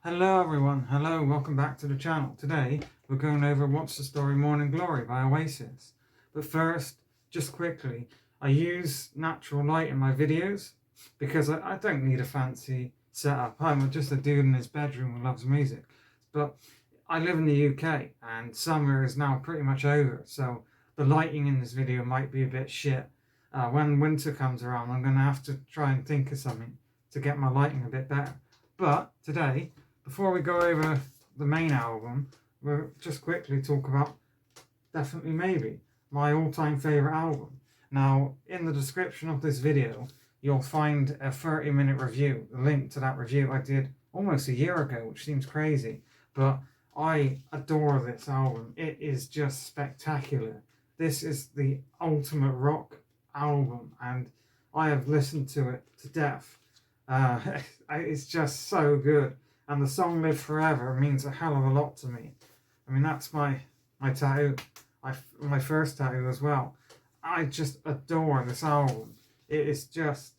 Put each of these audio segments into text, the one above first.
Hello everyone, hello, welcome back to the channel. Today we're going over What's the Story Morning Glory by Oasis. But first, just quickly, I use natural light in my videos because I don't need a fancy setup. I'm just a dude in his bedroom who loves music. But I live in the UK and summer is now pretty much over, so the lighting in this video might be a bit shit. When winter comes around, I'm going to have to try and think of something to get my lighting a bit better. But today, before we go over the main album, we'll just quickly talk about Definitely Maybe, my all-time favourite album. Now, in the description of this video, you'll find a 30-minute review, the link to that review I did almost a year ago, which seems crazy, but I adore this album. It is just spectacular. This is the ultimate rock album, and I have listened to it to death. It's just so good. And the song Live Forever means a hell of a lot to me. I mean, that's my tattoo. My first tattoo as well. I just adore this album. It is just,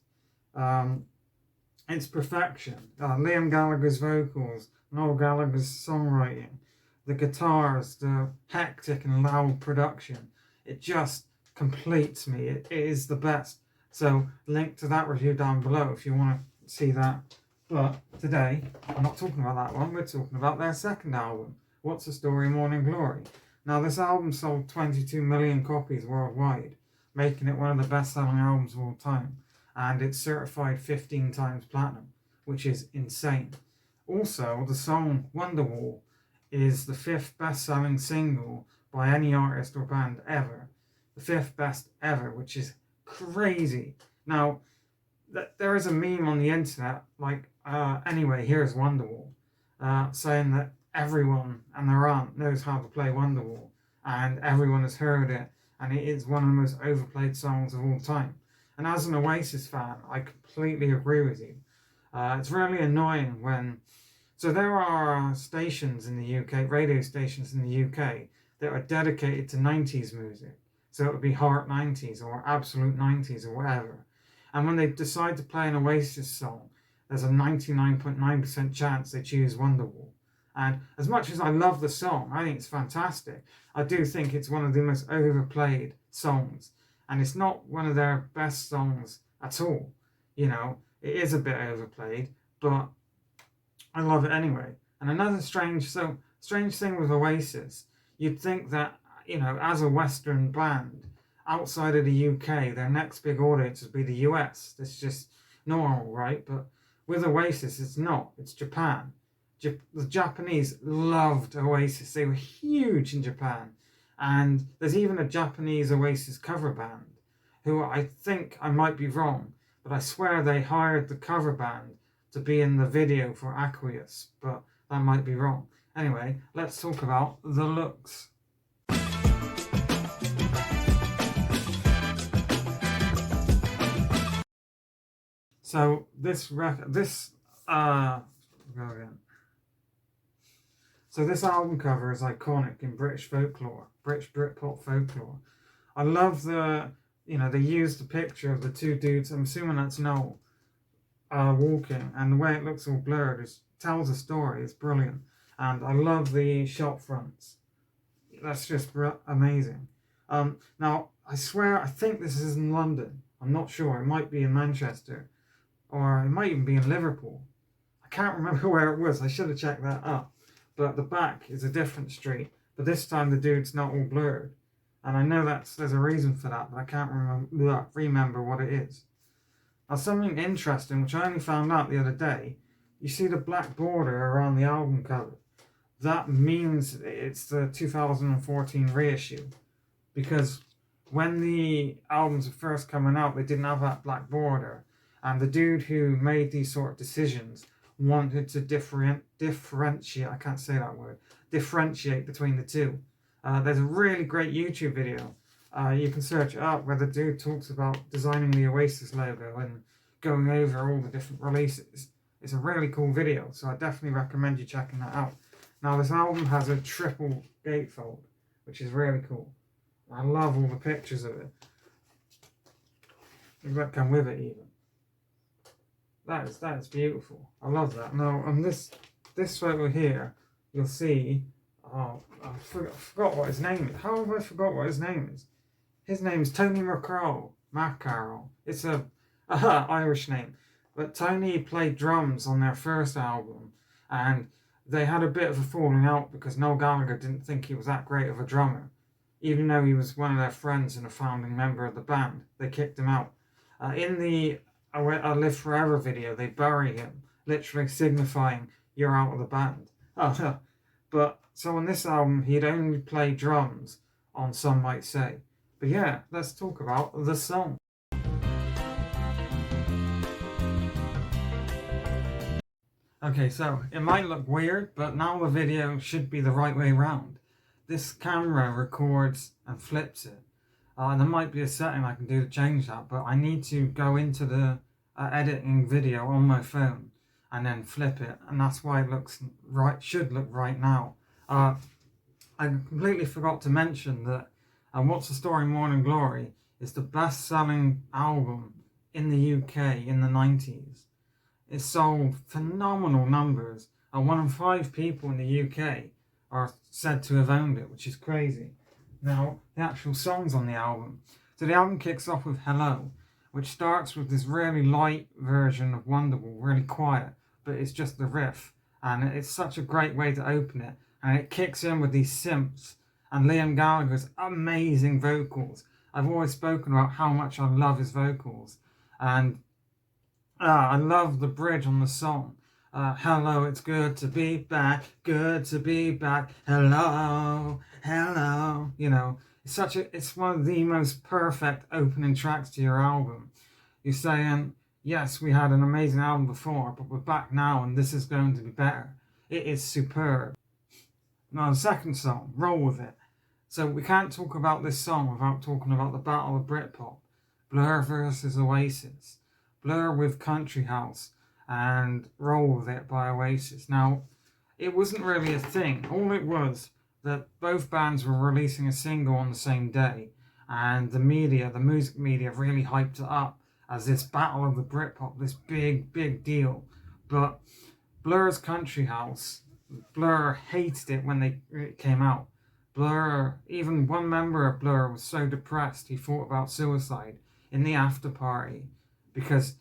it's perfection. Liam Gallagher's vocals, Noel Gallagher's songwriting, the guitars, the hectic and loud production. It just completes me. It is the best. So, link to that review down below if you want to see that. But today, I'm not talking about that one, we're talking about their second album, What's the Story Morning Glory. Now, this album sold 22 million copies worldwide, making it one of the best-selling albums of all time, and it's certified 15 times platinum, which is insane. Also, the song Wonderwall is the 5th best-selling single by any artist or band ever. The 5th best ever, which is crazy. Now, there is a meme on the internet, like, anyway, here's Wonderwall, saying that everyone and their aunt knows how to play Wonderwall, and everyone has heard it, and it is one of the most overplayed songs of all time. And as an Oasis fan, I completely agree with you. It's really annoying when... So there are stations in the UK, radio stations in the UK, that are dedicated to 90s music. So it would be Heart 90s or Absolute 90s or whatever. And when they decide to play an Oasis song, there's a 99.9% chance they choose Wonderwall. And as much as I love the song, I think it's fantastic. I do think it's one of the most overplayed songs. And it's not one of their best songs at all. You know, it is a bit overplayed, but I love it anyway. And another strange thing with Oasis, you'd think that, you know, as a Western band, outside of the UK, their next big audience would be the US. That's just normal, right? But with Oasis, it's not. It's Japan. The Japanese loved Oasis. They were huge in Japan. And there's even a Japanese Oasis cover band who I think, I might be wrong, but I swear they hired the cover band to be in the video for Aqueous, but that might be wrong. Anyway, let's talk about the looks. So this album cover is iconic in British folklore, British Britpop folklore. I love they used the picture of the two dudes, I'm assuming that's Noel, walking, and the way it looks all blurred tells a story, it's brilliant. And I love the shop fronts. That's just amazing. Now, I swear, I think this is in London. I'm not sure, it might be in Manchester. Or it might even be in Liverpool. I can't remember where it was. I should have checked that up. But the back is a different street. But this time the dude's not all blurred. And I know there's a reason for that, but I can't remember what it is. Now, something interesting, which I only found out the other day, you see the black border around the album cover. That means it's the 2014 reissue. Because when the albums were first coming out, they didn't have that black border. And the dude who made these sort of decisions wanted to differentiate, I can't say that word, differentiate between the two. There's a really great YouTube video. You can search it up where the dude talks about designing the Oasis logo and going over all the different releases. It's a really cool video, so I definitely recommend you checking that out. Now, this album has a triple gatefold, which is really cool. I love all the pictures of it. That come with it even. That is beautiful. I love that. Now, on this this photo here, you'll see, oh, I forgot what his name is. How have I forgot what his name is? His name is Tony McCarroll. It's a Irish name. But Tony played drums on their first album, and they had a bit of a falling out because Noel Gallagher didn't think he was that great of a drummer. Even though he was one of their friends and a founding member of the band, they kicked him out. In the I Live Forever video, they bury him, literally signifying you're out of the band. But so on this album, he'd only play drums on Some Might Say. But yeah, let's talk about the song. Okay, so it might look weird, but now the video should be the right way around. This camera records and flips it. There might be a setting I can do to change that, but I need to go into the editing video on my phone and then flip it, and that's why it looks right. Should look right now. I completely forgot to mention that What's the Story, Morning Glory is the best-selling album in the UK in the 90s. It sold phenomenal numbers, and 1 in 5 people in the UK are said to have owned it, which is crazy. Now, the actual songs on the album. So the album kicks off with Hello, which starts with this really light version of Wonderwall, really quiet, but it's just the riff, and it's such a great way to open it. And it kicks in with these synths and Liam Gallagher's amazing vocals. I've always spoken about how much I love his vocals, and I love the bridge on the song. Hello, it's good to be back, hello, hello. You know, it's one of the most perfect opening tracks to your album. You're saying, yes, we had an amazing album before, but we're back now and this is going to be better. It is superb. Now, the second song, Roll With It. So we can't talk about this song without talking about the Battle of Britpop. Blur versus Oasis. Blur with Country House and Roll With It by Oasis. Now, it wasn't really a thing. All it was that both bands were releasing a single on the same day, and the music media really hyped it up as this battle of the Britpop, this big deal. But Blur's Country House, Blur hated it when it came out. Blur, even one member of Blur was so depressed he thought about suicide in the after party, because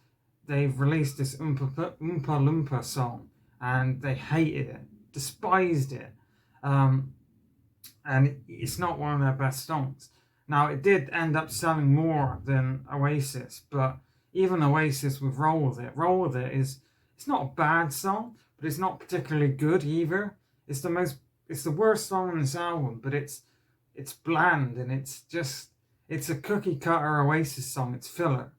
they've released this Oompa Loompa song and they hated it, despised it, and it's not one of their best songs. Now, it did end up selling more than Oasis, but even Oasis with Roll With It it's not a bad song, but it's not particularly good either. It's the worst song on this album, but it's bland, and it's a cookie cutter Oasis song. It's filler.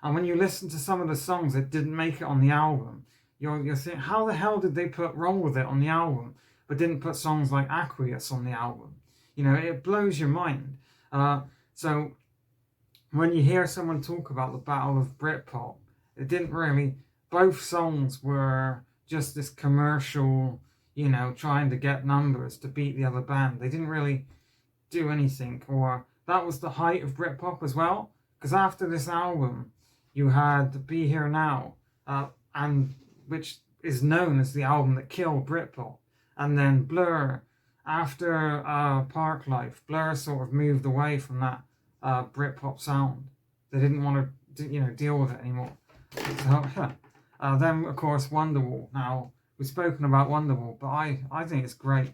And when you listen to some of the songs that didn't make it on the album, you're thinking, how the hell did they put Roll With It on the album, but didn't put songs like Aqueous on the album? You know, it blows your mind. So when you hear someone talk about the Battle of Britpop, it didn't really, both songs were just this commercial, you know, trying to get numbers to beat the other band. They didn't really do anything, or that was the height of Britpop as well, because after this album, you had Be Here Now, and which is known as the album that killed Britpop. And then Blur, after Parklife, Blur sort of moved away from that Britpop sound. They didn't want to, deal with it anymore. So, then, of course, Wonderwall. Now, we've spoken about Wonderwall, but I think it's great.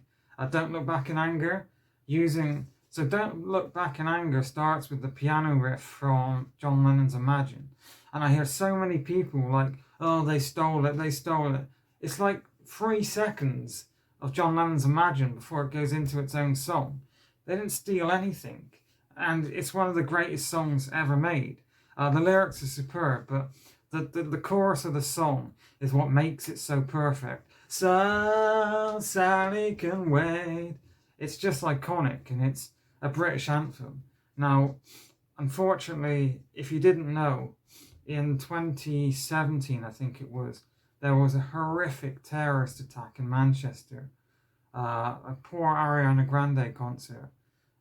Don't Look Back in Anger, So Don't Look Back in Anger starts with the piano riff from John Lennon's Imagine. And I hear so many people like, oh, they stole it. It's like 3 seconds of John Lennon's Imagine before it goes into its own song. They didn't steal anything. And it's one of the greatest songs ever made. The lyrics are superb, but the chorus of the song is what makes it so perfect. So Sally can wait. It's just iconic, and it's a British anthem. Now, unfortunately, if you didn't know, in 2017, I think it was, there was a horrific terrorist attack in Manchester. A poor Ariana Grande concert.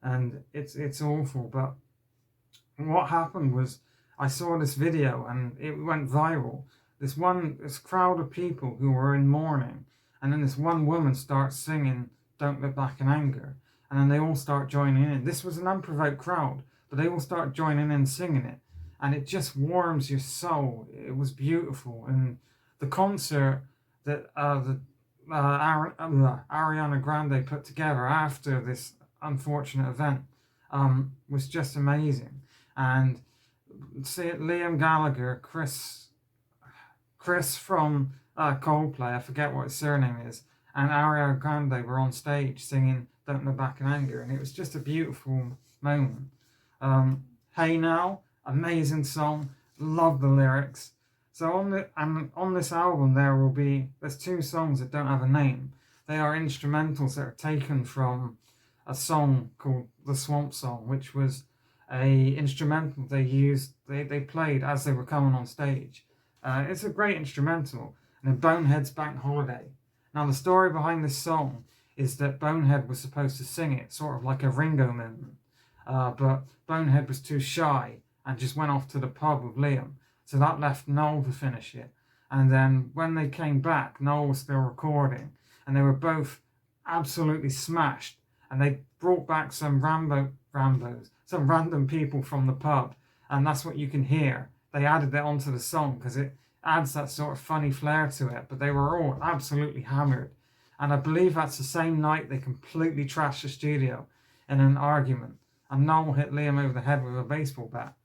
And it's awful, but what happened was, I saw this video and it went viral. This crowd of people who were in mourning, and then this one woman starts singing Don't Look Back in Anger, and then they all start joining in. This was an unprovoked crowd, but they all start joining in singing it, and it just warms your soul. It was beautiful, and the concert that Ariana Grande put together after this unfortunate event was just amazing. And see, Liam Gallagher, Chris from Coldplay, I forget what his surname is, and Ariana Grande were on stage singing Don't Look Back in Anger, and it was just a beautiful moment. Hey Now, amazing song, love the lyrics. So on this album there's 2 songs that don't have a name. They are instrumentals that are taken from a song called The Swamp Song, which was a instrumental they played as they were coming on stage. It's a great instrumental, and then Bonehead's Bank Holiday. Now the story behind this song is that Bonehead was supposed to sing it, sort of like a Ringo moment, but Bonehead was too shy and just went off to the pub with Liam, so that left Noel to finish it. And then when they came back, Noel was still recording, and they were both absolutely smashed, and they brought back some some random people from the pub, and that's what you can hear. They added it onto the song because it adds that sort of funny flair to it, but they were all absolutely hammered. And I believe that's the same night they completely trashed the studio in an argument, and Noel hit Liam over the head with a baseball bat.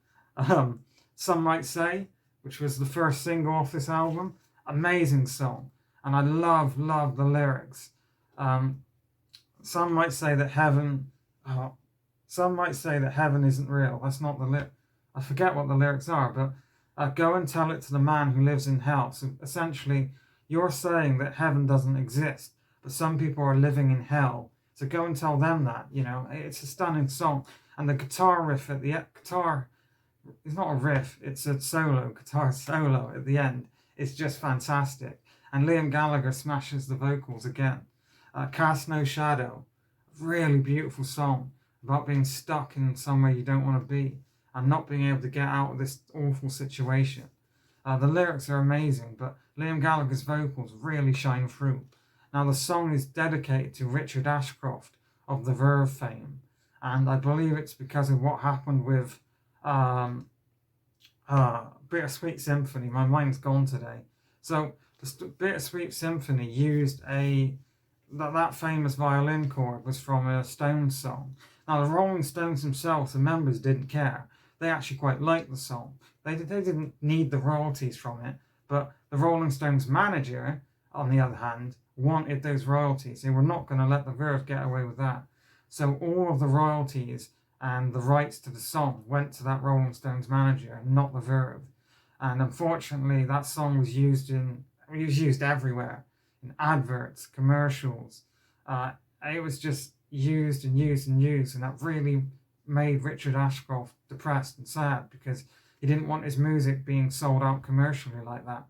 Some Might Say, which was the first single off this album, amazing song, and I love the lyrics. Some might say that heaven isn't real. That's not the I forget what the lyrics are, but go and tell it to the man who lives in hell. So essentially, you're saying that heaven doesn't exist, but some people are living in hell. So go and tell them that. It's a stunning song, and the guitar riff at the guitar. It's not a riff, it's a guitar solo at the end. It's just fantastic. And Liam Gallagher smashes the vocals again. Cast No Shadow, really beautiful song about being stuck in somewhere you don't want to be and not being able to get out of this awful situation. The lyrics are amazing, but Liam Gallagher's vocals really shine through. Now the song is dedicated to Richard Ashcroft of the Verve fame, and I believe it's because of what happened with Bittersweet Symphony. My mind's gone today. So the Bittersweet Symphony used that famous violin chord was from a Stones song. Now the Rolling Stones themselves, the members, didn't care. They actually quite liked the song. They didn't need the royalties from it, but the Rolling Stones manager, on the other hand, wanted those royalties. They were not going to let the Verve get away with that. So all of the royalties and the rights to the song went to that Rolling Stones manager, not the Verve. And unfortunately, that song was used everywhere, in adverts, commercials. It was just used, and that really made Richard Ashcroft depressed and sad because he didn't want his music being sold out commercially like that.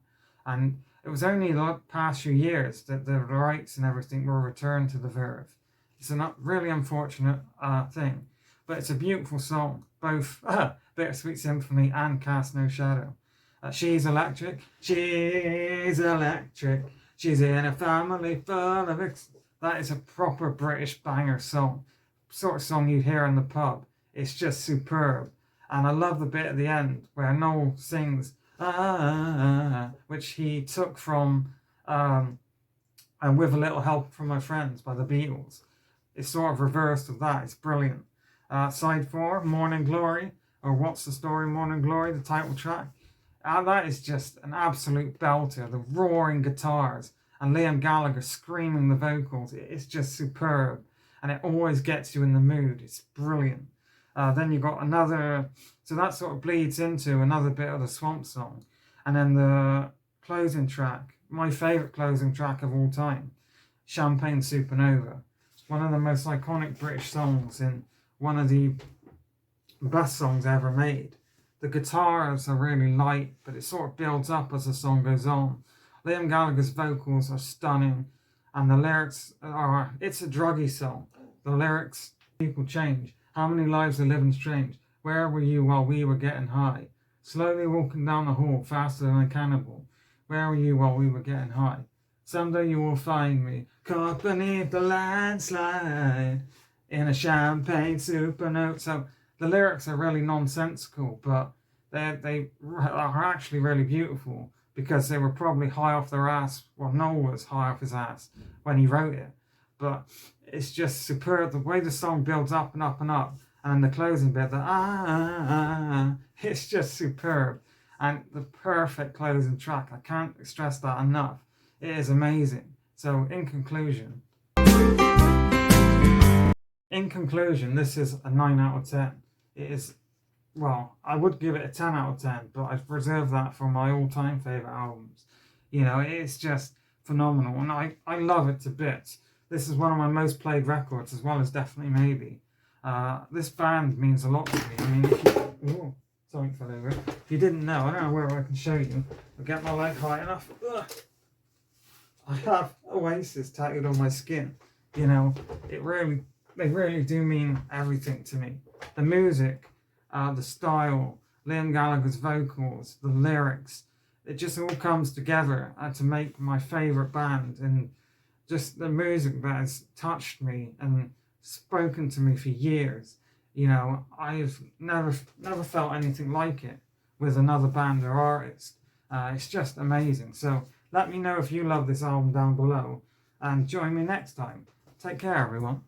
And it was only the past few years that the rights and everything were returned to the Verve. It's a really unfortunate thing. But it's a beautiful song, both Bittersweet Symphony and Cast No Shadow. She's electric, she's electric, she's in a family full of That is a proper British banger song. Sort of song you'd hear in the pub. It's just superb. And I love the bit at the end where Noel sings, which he took from And With a Little Help from My Friends by the Beatles. It's sort of reversed of that. It's brilliant. Side 4, Morning Glory, or What's the Story, Morning Glory, the title track. That is just an absolute belter. The roaring guitars and Liam Gallagher screaming the vocals. It's just superb. And it always gets you in the mood. It's brilliant. Then you've got another, so that sort of bleeds into another bit of the Swamp Song. And then the closing track, my favourite closing track of all time, Champagne Supernova. One of the most iconic British songs in one of the best songs ever made. The guitars are really light, but it sort of builds up as the song goes on. Liam Gallagher's vocals are stunning, and the lyrics are, it's a druggy song. The lyrics, people change. How many lives are living strange? Where were you while we were getting high? Slowly walking down the hall, faster than a cannibal. Where were you while we were getting high? Someday you will find me caught beneath the landslide in a champagne supernova. So the lyrics are really nonsensical, but they are actually really beautiful because they were probably high off their ass. Well, Noel was high off his ass when he wrote it, but it's just superb. The way the song builds up and up and up, and the closing bit, it's just superb. And the perfect closing track. I can't stress that enough. It is amazing. So in conclusion, this is a 9 out of 10. It is, well, I would give it a 10 out of 10, but I've reserved that for my all-time favorite albums. You know, it's just phenomenal, and I love it to bits. This is one of my most played records, as well as Definitely Maybe. This band means a lot to me. I mean, something fell over. If you didn't know, I don't know where I can show you. I'll get my leg high enough. Ugh. I have Oasis tattooed on my skin. You know, they really do mean everything to me. The music, the style, Liam Gallagher's vocals, the lyrics, it just all comes together to make my favourite band, and just the music that has touched me and spoken to me for years. You know, I've never felt anything like it with another band or artist. It's just amazing. So let me know if you love this album down below, and join me next time. Take care, everyone.